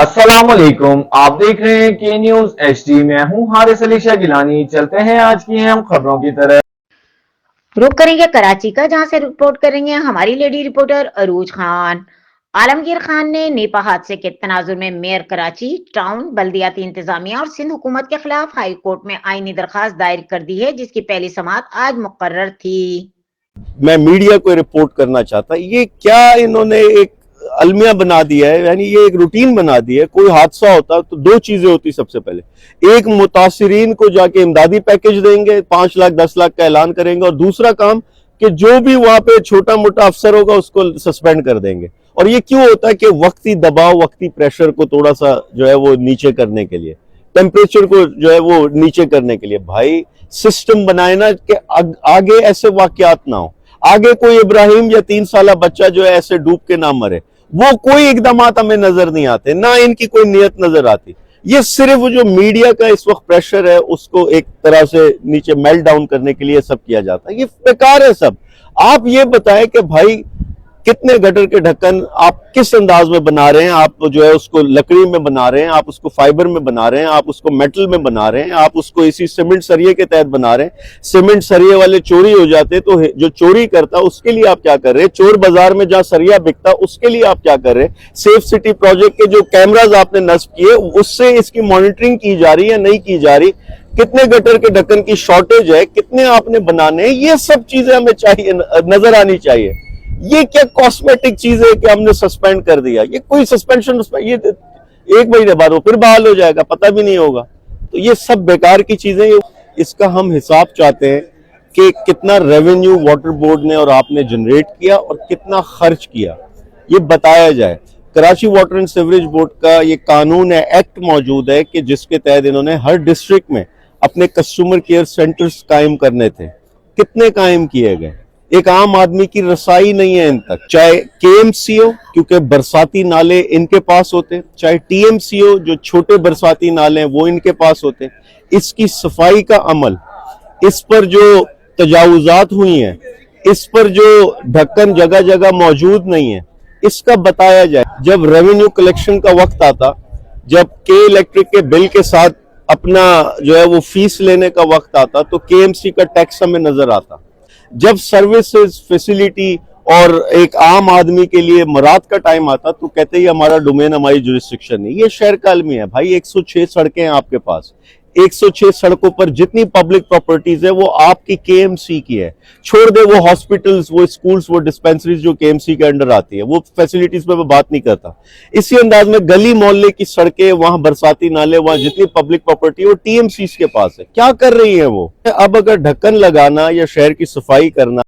अस्सलाम वालेकुम। आप देख रहे हैं के न्यूज HD। मैं हूं हारिस अली शाह गिलानी। चलते हैं आज की अहम खबरों की तरफ। रुक करेंगे कराची का, जहां से रिपोर्ट करेंगे हमारी लेडी रिपोर्टर अरूज खान। आलमगीर खान ने नेपा हादसे के तनाजुर में मेयर कराची टाउन, बल्दियाती इंतजामिया और सिंध हुकूमत के खिलाफ हाई कोर्ट में आईनी दरखास्त दायर कर दी है, जिसकी पहली समाअत आज मुकर्रर थी। मैं मीडिया को रिपोर्ट करना चाहता, ये क्या इन्होंने एक अलमिया बना दिया है, यानी ये एक रूटीन बना दी है। कोई हादसा होता तो दो चीजें होती, सबसे पहले एक मुतासिरीन को जाके इमदादी पैकेज देंगे, 5 लाख 10 लाख का ऐलान करेंगे, और दूसरा काम कि जो भी वहां पे छोटा मोटा अफसर होगा उसको सस्पेंड कर देंगे। और ये क्यों होता है कि वक्ती दबाव, वक्ती प्रेशर को थोड़ा सा जो है वो नीचे करने के लिए, टेम्परेचर को जो है वो नीचे करने के लिए। भाई सिस्टम बनाए ना कि आगे ऐसे वाकयात ना हो, आगे कोई इब्राहिम या 3 साल बच्चा जो है ऐसे डूब के ना मरे। वो कोई इकदाम हमें नजर नहीं आते, ना इनकी कोई नियत नजर आती। ये सिर्फ जो मीडिया का इस वक्त प्रेशर है उसको एक तरह से नीचे मेल्ट डाउन करने के लिए सब किया जाता है। ये बेकार है सब। आप ये बताएं कि भाई कितने गटर के ढक्कन आप किस अंदाज में बना रहे हैं। आप जो है उसको लकड़ी में बना रहे हैं, आप उसको फाइबर में बना रहे हैं, आप उसको मेटल में बना रहे हैं, आप उसको इसी सीमेंट सरिये के तहत बना रहे हैं। सीमेंट सरिये वाले चोरी हो जाते तो जो चोरी करता उसके लिए आप क्या कर रहे हैं? चोर बाजार में जहां सरिया बिकता उसके लिए आप क्या कर रहे हैं? सेफ सिटी प्रोजेक्ट के जो कैमराज आपने नस्ब किए उससे इसकी मॉनिटरिंग की जा रही है, नहीं की जा रही? कितने गटर के ढक्कन की शॉर्टेज है, कितने आपने बनाने हैं, ये सब चीजें हमें चाहिए, नजर आनी चाहिए। ये क्या कॉस्मेटिक चीज है कि हमने सस्पेंड कर दिया? ये कोई सस्पेंशन, ये 1 महीने बाद वो फिर बहाल हो जाएगा, पता भी नहीं होगा। तो ये सब बेकार की चीजें। इसका हम हिसाब चाहते हैं कि कितना रेवेन्यू वाटर बोर्ड ने और आपने जनरेट किया और कितना खर्च किया, ये बताया जाए। Karachi water and sewerage board का ये कानून है, एक्ट मौजूद है कि जिसके तहत इन्होंने हर डिस्ट्रिक्ट में अपने कस्टमर केयर सेंटर्स कायम करने थे। कितने कायम किए गए? एक आम आदमी की रसाई नहीं है इन तक। चाहे KMCO, क्योंकि बरसाती नाले इनके पास होते, चाहे TMCO, जो छोटे बरसाती नाले हैं वो इनके पास होते। इसकी सफाई का अमल, इस पर जो तजावुजात हुई हैं, इस पर जो ढक्कन जगह जगह मौजूद नहीं है, इसका बताया जाए। जब रेवेन्यू कलेक्शन का वक्त आता, जब के इलेक्ट्रिक के बिल के साथ अपना जो है वो फीस लेने का वक्त आता, तो KMC का टैक्स हमें नजर आता। जब सर्विसेज, फैसिलिटी और एक आम आदमी के लिए मुराद का टाइम आता तो कहते ही हमारा डोमेन, हमारी जुरिस्डिक्शन नहीं। ये शहर का अलमी है भाई। 106 सड़कें हैं आपके पास, 106 सड़कों पर जितनी पब्लिक प्रॉपर्टीज है वो आपकी KMC की है। छोड़ दे वो हॉस्पिटल्स, वो स्कूल्स, वो डिस्पेंसरीज जो KMC के अंडर आती है, वो फैसिलिटीज पे मैं बात नहीं करता। इसी अंदाज में गली मोहल्ले की सड़कें, वहां बरसाती नाले, वहां जितनी पब्लिक प्रॉपर्टी वो TMC के पास है। क्या कर रही है वो? अब अगर ढक्कन लगाना या शहर की सफाई करना